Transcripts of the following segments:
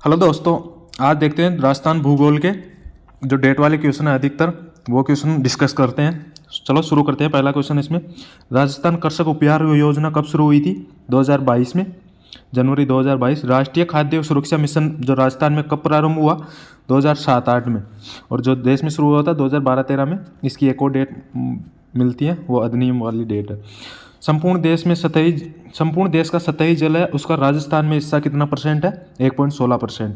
Hello दोस्तों, आज देखते हैं राजस्थान भूगोल के जो डेट वाले क्वेश्चन है अधिकतर वो क्वेश्चन डिस्कस करते हैं। चलो शुरू करते हैं। पहला क्वेश्चन इसमें, राजस्थान कृषक उपहार योजना कब शुरू हुई थी? 2022 में, जनवरी 2022। राष्ट्रीय खाद्य सुरक्षा मिशन जो राजस्थान में कब प्रारंभ हुआ? 2007-8 में। और जो देश में शुरू हुआ था 2012-13 में। इसकी एक और डेट मिलती है, वो अधिनियम वाली डेट है। संपूर्ण देश का सतही जल है उसका राजस्थान में हिस्सा कितना परसेंट है? 1.16%।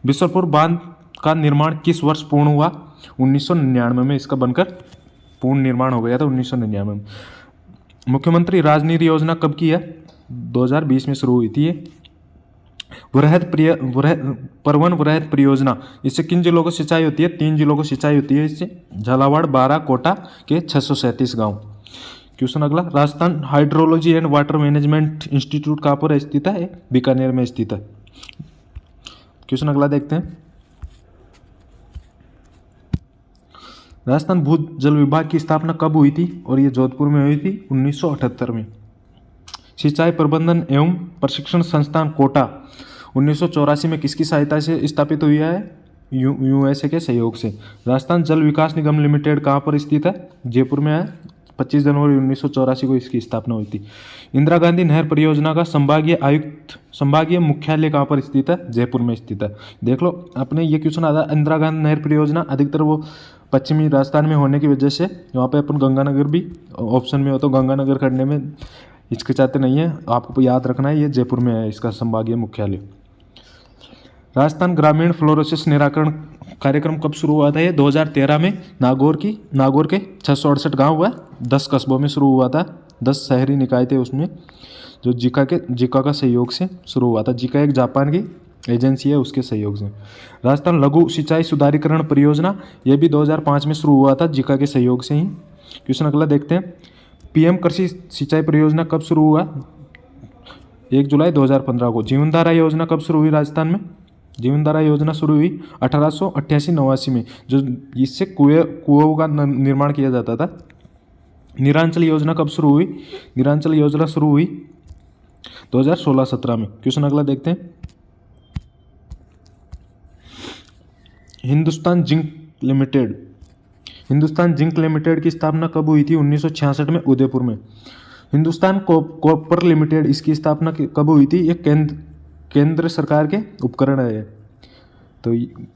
बिसरपुर बांध का निर्माण किस वर्ष पूर्ण हुआ? 1999 में इसका बनकर पूर्ण निर्माण हो गया था 1999 में। मुख्यमंत्री राजनीति योजना कब की है? 2020 में शुरू हुई थी ये। परवन वृहद परियोजना, इससे किन जिलों को सिंचाई होती है? 3 जिलों को सिंचाई होती है इससे, झालावाड़, बारां, कोटा के 637 गाँव। क्वेश्चन अगला, Rajasthan hydrology and water management institute कहाँ पर स्थित है? बीकानेर में स्थित है। क्वेश्चन अगला देखते हैं, राजस्थान भू जल विभाग की स्थापना कब हुई थी? और ये जोधपुर में हुई थी 1978 में। सिंचाई प्रबंधन एवं प्रशिक्षण संस्थान कोटा 1984 में किसकी सहायता से स्थापित हुई है? यूएसए के सहयोग से। राजस्थान जल विकास निगम लिमिटेड कहाँ पर स्थित है? जयपुर में है। 25 जनवरी 1984 को इसकी स्थापना हुई थी। इंदिरा गांधी नहर परियोजना का संभागीय मुख्यालय कहाँ पर स्थित है? जयपुर में स्थित है। देख लो, अपने ये क्वेश्चन आता है, इंदिरा गांधी नहर परियोजना अधिकतर वो पश्चिमी राजस्थान में होने की वजह से वहाँ पे अपन गंगानगर भी ऑप्शन में हो तो गंगानगर करने में हिचकिचाते नहीं है। आपको याद रखना है, ये जयपुर में है इसका संभागीय मुख्यालय। राजस्थान ग्रामीण फ्लोरोसिस निराकरण कार्यक्रम कब शुरू हुआ था? ये 2013 में नागौर के 668 गांव हुआ, 10 कस्बों में शुरू हुआ था। 10 शहरी निकाय थे उसमें, जो जिका का सहयोग से शुरू हुआ था। जिका एक जापान की एजेंसी है, उसके सहयोग से। राजस्थान लघु सिंचाई सुधारीकरण परियोजना, ये भी 2005 में शुरू हुआ था, जिका के सहयोग से ही। क्वेश्चन अगला देखते हैं, पीएम कृषि सिंचाई परियोजना कब शुरू हुआ? 1 जुलाई 2015 को। जीवनधारा योजना कब शुरू हुई राजस्थान में? जीवनधारा योजना शुरू हुई 1888-89 में, जो इससे कुओं का निर्माण किया जाता था। निरांचल योजना कब शुरू हुई? निरांचल योजना शुरू हुई 2016-17 में। क्वेश्चन अगला देखते हैं, हिंदुस्तान जिंक लिमिटेड की स्थापना कब हुई थी? 1966 में, उदयपुर में। हिंदुस्तान कॉपर लिमिटेड, इसकी स्थापना कब हुई थी? ये केंद्र सरकार के उपकरण है। तो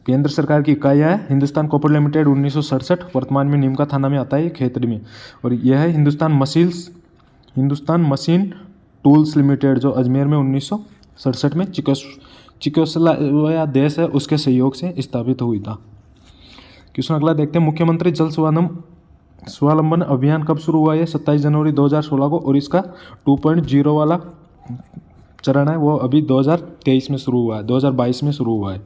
केंद्र सरकार की इकाई है हिंदुस्तान कॉपर लिमिटेड, 1967। वर्तमान में नीमका थाना में आता है, ये खेतड़ी में। और यह है हिंदुस्तान मशीन टूल्स लिमिटेड, जो अजमेर में 1967 में चिकोस्लोवाकिया देश है उसके सहयोग से स्थापित हुई था। क्वेश्चन अगला देखते हैं, मुख्यमंत्री जल स्वावलंबन अभियान कब शुरू हुआ है? 27 जनवरी 2016 को। और इसका 2.0 वाला चरण है वो अभी 2023 में शुरू हुआ है, 2022 में शुरू हुआ है।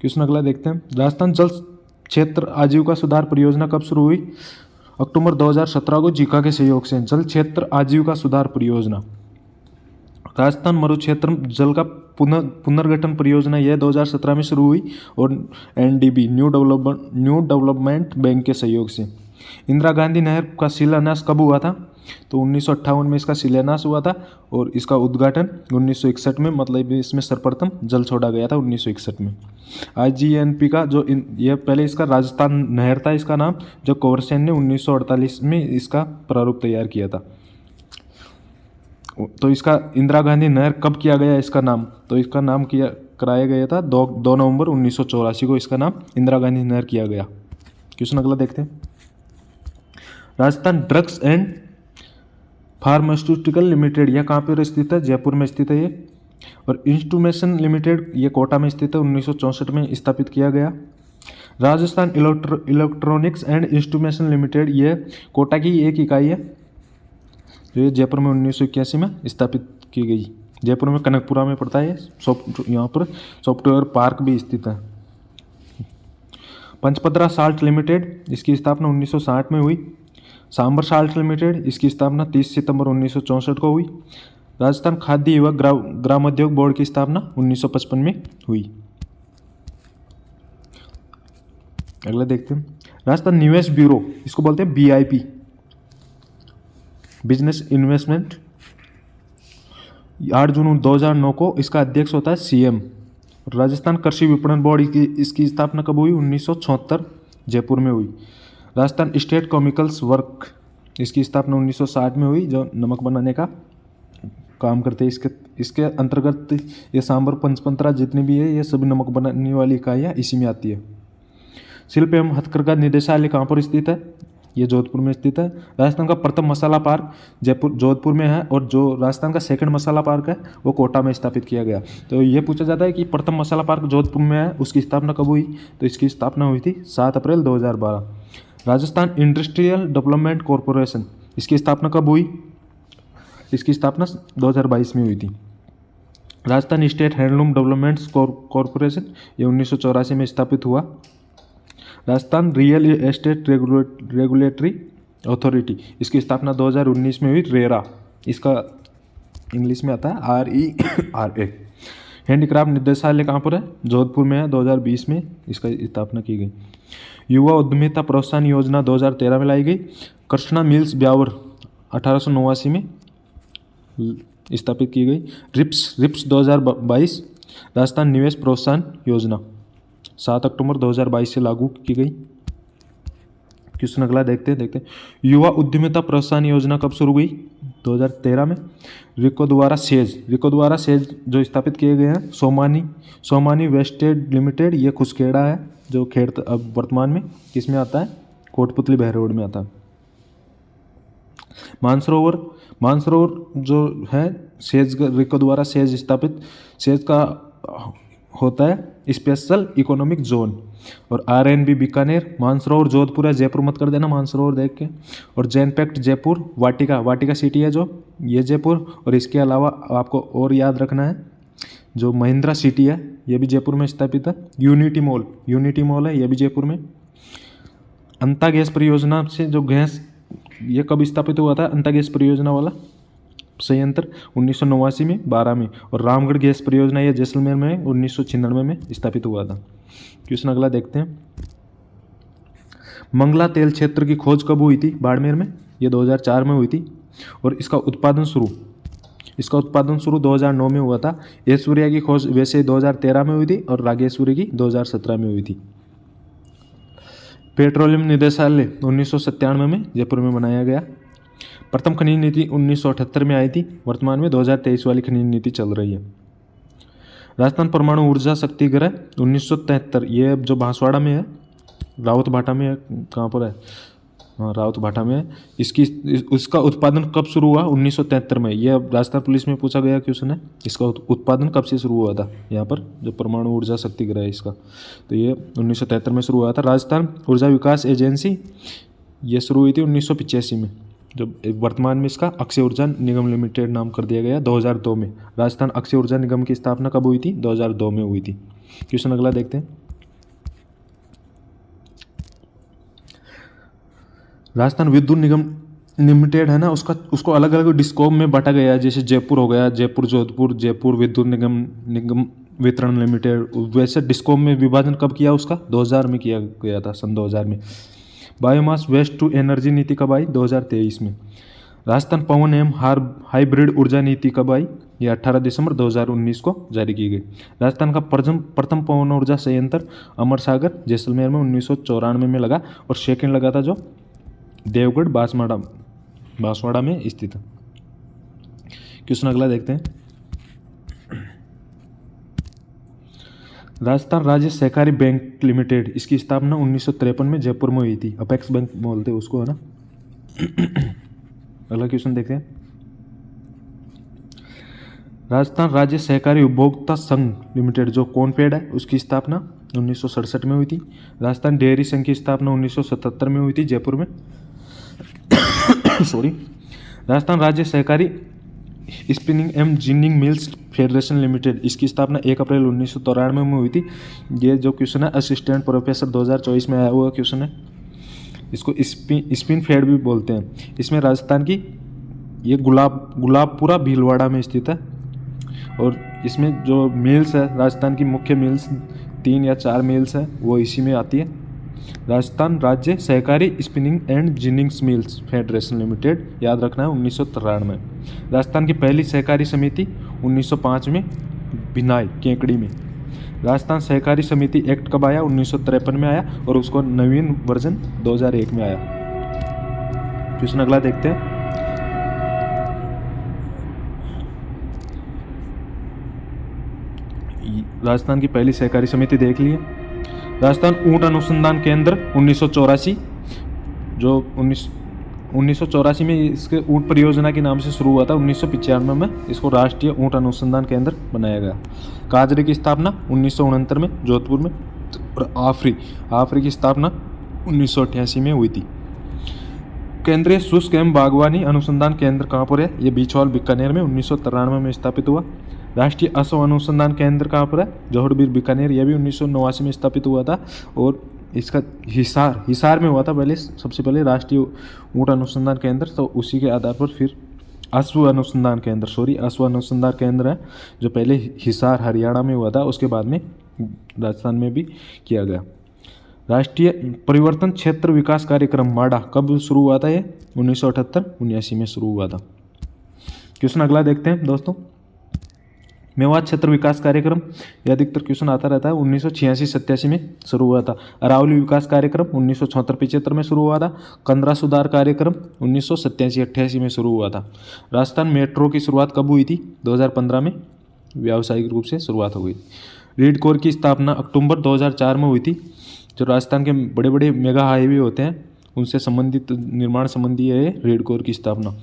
क्वेश्चन अगला देखते हैं, राजस्थान जल क्षेत्र आजीविका सुधार परियोजना कब शुरू हुई? अक्टूबर 2017 को, जिका के सहयोग से। जल क्षेत्र आजीविका सुधार परियोजना। राजस्थान मरुक्षेत्र जल का पुनर्गठन परियोजना, यह 2017 में शुरू हुई और एनडीबी न्यू डेवलपमेंट बैंक के सहयोग से। इंदिरा गांधी नहर का शिलान्यास कब हुआ था? तो 1958 में इसका शिलान्यास हुआ था और इसका उद्घाटन 1961 में, मतलब इसमें सर्वप्रथम जल छोड़ा गया था 1961 में। आईजीएनपी का जो ये पहले इसका राजस्थान नहर था इसका नाम, जो कंवरसेन ने 1948 में इसका प्रारूप तैयार किया था। तो इसका इंदिरा गांधी नहर कब किया गया इसका नाम? तो इसका नाम कराया गया था 2 नवंबर 1984 को, इसका नाम इंदिरा गांधी नहर किया गया। क्वेश्चन अगला देखते हैं, Rajasthan drugs and pharmaceutical limited, यह कहाँ पर स्थित है? जयपुर में स्थित है ये। और इंस्ट्रूमेशन लिमिटेड, ये कोटा में स्थित है, 1964 में स्थापित किया गया। Rajasthan electronics and instrumentation limited, ये कोटा की एक इकाई है, जो ये जयपुर में 1981 में स्थापित की गई। जयपुर में कनकपुरा में पड़ता है। यहाँ पर सॉफ्टवेयर पार्क भी स्थित है। पंचपदरा साल्ट लिमिटेड, इसकी स्थापना 1960 में हुई। सांबर साल्ट लिमिटेड, इसकी स्थापना 30 सितंबर 1964 को हुई। राजस्थान खाद्य एवं ग्रामोद्योग बोर्ड की स्थापना 1955 में हुई। अगला देखते हैं, राजस्थान निवेश ब्यूरो, इसको बोलते हैं बीआईपी, बिजनेस इन्वेस्टमेंट। 8 जून 2009 को इसका अध्यक्ष होता है सीएम। राजस्थान कृषि विपणन बोर्ड की इसकी स्थापना कब हुई? 1976 जयपुर में हुई। राजस्थान स्टेट केमिकल्स वर्क इसकी स्थापना 1960 में हुई, जो नमक बनाने का काम करते हैं। इसके अंतर्गत ये सांबर पंचतंत्रा जितनी भी है ये सभी नमक बनाने वाली इकाइयाँ इसी में आती है। शिल्प एवं हथकरघा निदेशालय कहाँ पर स्थित है? ये जोधपुर में स्थित है। राजस्थान का प्रथम मसाला पार्क जोधपुर में है, और जो राजस्थान का सेकंड मसाला पार्क है वो कोटा में स्थापित किया गया। तो ये पूछा जाता है कि प्रथम मसाला पार्क जोधपुर में है, उसकी स्थापना कब हुई? तो इसकी स्थापना हुई थी 7 अप्रैल 2012। राजस्थान इंडस्ट्रियल डेवलपमेंट कॉरपोरेशन इसकी स्थापना कब हुई? इसकी स्थापना 2022 में हुई थी। Rajasthan state handloom development corporation ये 1984 में स्थापित हुआ। Rajasthan real estate regulatory authority इसकी स्थापना 2019 में हुई, रेरा इसका इंग्लिश में आता है RERA। हैंडीक्राफ्ट निदेशालय कहाँ पर है? जोधपुर में है, 2020 में इसका स्थापना की गई। युवा उद्यमिता प्रोत्साहन योजना 2013 में लाई गई। कृष्णा मिल्स ब्यावर 1889 में स्थापित की गई। रिप्स 2022 राजस्थान निवेश प्रोत्साहन योजना 7 अक्टूबर 2022 से लागू की गई। क्वेश्चन अगला देखते हैं। युवा उद्यमिता प्रोत्साहन योजना कब शुरू हुई? 2013 में। रिको द्वारा सेज जो स्थापित किए गए हैं। सोमानी वेस्टेड लिमिटेड ये खुसखेड़ा है जो खेड़ अब वर्तमान में किस में आता है? कोटपुतली बहरोड में आता है। मानसरोवर जो है सेज रिको द्वारा स्थापित सेज का होता है स्पेशल इकोनॉमिक जोन। और RNB बीकानेर, मानसरोवर जोधपुर है, जयपुर मत कर देना मानसरोवर देख के। और जैनपैक्ट जयपुर, वाटिका सिटी है जो ये जयपुर। और इसके अलावा आपको और याद रखना है जो महिंद्रा सिटी है ये भी जयपुर में स्थापित है। यूनिटी मॉल है ये भी जयपुर में। अंता गैस परियोजना से जो गैस ये कब स्थापित हुआ था? अंता गैस परियोजना वाला संयंत्र 1989 में 12 में। और रामगढ़ गैस परियोजना ये जैसलमेर में 1996 में स्थापित हुआ था। क्वेश्चन अगला देखते हैं। मंगला तेल क्षेत्र की खोज कब हुई थी? बाड़मेर में, ये 2004 में हुई थी। और इसका उत्पादन शुरू 2009 में हुआ था। ऐश्वर्या की खोज वैसे 2013 में हुई थी और रागेश्वरी की 2017 में हुई थी। पेट्रोलियम निदेशालय 1997 में जयपुर में बनाया गया। प्रथम खनिज नीति 1978 में आई थी। वर्तमान में 2023 वाली खनिज नीति चल रही है। राजस्थान परमाणु ऊर्जा शक्ति गृह 1973 ये जो बांसवाड़ा में है, रावत भाटा में है, कहाँ पर है? हाँ रावत भाटा में है। उसका उत्पादन कब शुरू हुआ? 1973 में। ये राजस्थान पुलिस में पूछा गया क्वेश्चन है। इसका उत्पादन कब से शुरू हुआ था? यहाँ पर जो परमाणु ऊर्जा शक्ति गृह है इसका, तो ये 1973 में शुरू हुआ था। राजस्थान ऊर्जा विकास एजेंसी ये शुरू हुई थी 1985 में, जो वर्तमान में इसका अक्षय ऊर्जा निगम लिमिटेड नाम कर दिया गया 2002 में। राजस्थान अक्षय ऊर्जा निगम की स्थापना कब हुई थी? 2002 में हुई थी। क्वेश्चन अगला देखते हैं। राजस्थान विद्युत निगम लिमिटेड है ना, उसको अलग अलग डिस्कॉम में बांटा गया है। जैसे जयपुर हो गया, जयपुर जोधपुर, जयपुर विद्युत निगम वितरण लिमिटेड। वैसे डिस्कॉम में विभाजन कब किया उसका? 2000 में किया गया था, सन 2000 में। बायोमास वेस्ट टू एनर्जी नीति कब आई? 2023 में। राजस्थान पवन एवं हाइब्रिड ऊर्जा नीति कब आई? ये 18 दिसंबर 2019 को जारी की गई। राजस्थान का प्रथम पवन ऊर्जा संयंत्र अमर सागर जैसलमेर में 1994 में लगा। और सेकेंड लगा था जो देवगढ़ बांसवाड़ा में स्थित है। क्वेश्चन अगला देखते हैं। राजस्थान राज्य सहकारी बैंक लिमिटेड इसकी स्थापना 1953 में जयपुर में हुई थी। अपेक्स बैंक बोलते हैं उसको, है ना। अगला क्वेश्चन देखते हैं। राजस्थान राज्य सहकारी उपभोक्ता संघ लिमिटेड जो कॉनफेड है उसकी स्थापना 1967 में हुई थी। राजस्थान डेयरी संघ की स्थापना 1977 में हुई थी जयपुर में। सॉरी। राजस्थान राज्य सहकारी spinning and ginning mills federation limited इसकी स्थापना 1 अप्रैल 1993 में हुई थी। ये जो क्वेश्चन है असिस्टेंट प्रोफेसर 2024 में आया हुआ क्वेश्चन है। इसको स्पिन फेड भी बोलते हैं। इसमें राजस्थान की ये गुलाबपुरा भीलवाड़ा में स्थित है। और इसमें जो मिल्स है राजस्थान की मुख्य मिल्स 3 या 4 मिल्स है वो इसी में आती है। राजस्थान राज्य सहकारी spinning and ginnings mills federation limited याद रखना है 1993 में। राजस्थान की पहली सहकारी समिति 1905 में भिनाई केकड़ी में। राजस्थान सहकारी समिति एक्ट कब आया? 1953 में आया और उसको नवीन वर्जन 2001 में आया। क्वेश्चन अगला देखते हैं। राजस्थान की पहली सहकारी समिति देख लिए। राजस्थान ऊंट अनुसंधान केंद्र 1984, जो 1984 में इसके ऊंट परियोजना के नाम से शुरू हुआ था। 1995 में इसको राष्ट्रीय ऊंट अनुसंधान केंद्र बनाया गया। काजरे की स्थापना 1969 में जोधपुर में, और आफरी की स्थापना 1988 में हुई थी। केंद्रीय शुष्क एवं बागवानी अनुसंधान केंद्र कहाँ पर है? ये बीछवाल बीकानेर में 1993 में स्थापित हुआ। राष्ट्रीय अश्व अनुसंधान केंद्र कहाँ पर है? जौहड़बीर बीकानेर, यह भी 1989 में स्थापित हुआ था। और इसका हिसार में हुआ था पहले, सबसे पहले राष्ट्रीय ऊंट अनुसंधान केंद्र, तो उसी के आधार पर फिर अश्व अनुसंधान केंद्र है, जो पहले हिसार हरियाणा में हुआ था, उसके बाद में राजस्थान में भी किया गया। राष्ट्रीय परिवर्तन क्षेत्र विकास कार्यक्रम माडा कब शुरू हुआ था? ये 1978-79 में शुरू हुआ था। क्वेश्चन अगला देखते हैं दोस्तों। मेवात क्षेत्र विकास कार्यक्रम, यह अधिकतर क्वेश्चन आता रहता है। 1986-87 में शुरू हुआ था। अरावली विकास कार्यक्रम 1974-75 में शुरू हुआ था। कंदरा सुधार कार्यक्रम 1987-88 में शुरू हुआ था। राजस्थान मेट्रो की शुरुआत कब हुई थी? 2015 में व्यावसायिक रूप से शुरुआत हो गई। रीड कोर की स्थापना अक्टूबर 2004 में हुई थी। जो राजस्थान के बड़े बड़े मेगा हाईवे होते हैं उनसे संबंधित निर्माण संबंधी है रीड कोर की स्थापना।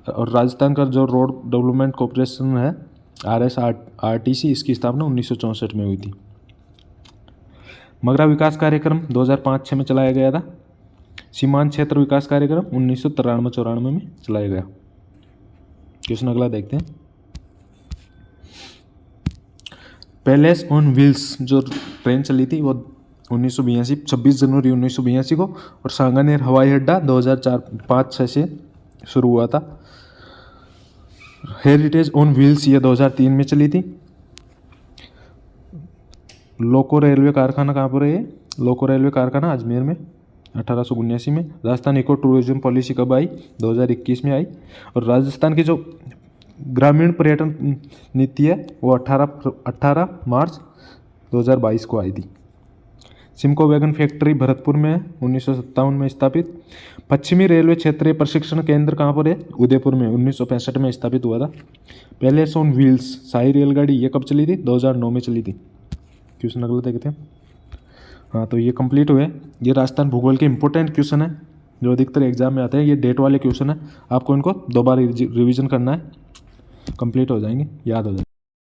और राजस्थान का जो रोड डेवलपमेंट कॉरपोरेशन है RSRTC, इसकी स्थापना 1964 में हुई थी। मगरा विकास कार्यक्रम 2005-06 में चलाया गया था। सीमांत क्षेत्र विकास कार्यक्रम 1993-94 में चलाया गया। क्वेश्चन अगला देखते हैं। पैलेस ऑन व्हील्स जो ट्रेन चली थी वो 26 जनवरी 1982 को, और सांगानेर हवाई अड्डा 2004-05-06 से शुरू हुआ था। हेरिटेज ऑन व्हील्स ये 2003 में चली थी। लोको रेलवे कारखाना कहाँ पर है? ये लोको रेलवे कारखाना अजमेर में 1879 में। राजस्थान इको टूरिज्म पॉलिसी कब आई? 2021 में आई। और राजस्थान की जो ग्रामीण पर्यटन नीति है वो 18 मार्च 2022 को आई थी। सिमको वैगन फैक्ट्री भरतपुर में 1957 में स्थापित। पश्चिमी रेलवे क्षेत्रीय प्रशिक्षण केंद्र कहाँ पर है? उदयपुर में 1965 में स्थापित हुआ था। पैलेस ऑन व्हील्स शाही रेलगाड़ी ये कब चली थी? 2009 में चली थी। क्वेश्चन अगला देखते हैं। हाँ, तो ये कंप्लीट हुए। ये राजस्थान भूगोल के इंपॉर्टेंट क्वेश्चन है जो अधिकतर एग्जाम में आते हैं। ये डेट वाले क्वेश्चन है, आपको इनको दोबारा रिविजन करना है, कंप्लीट हो जाएंगे, याद हो जाएंगे।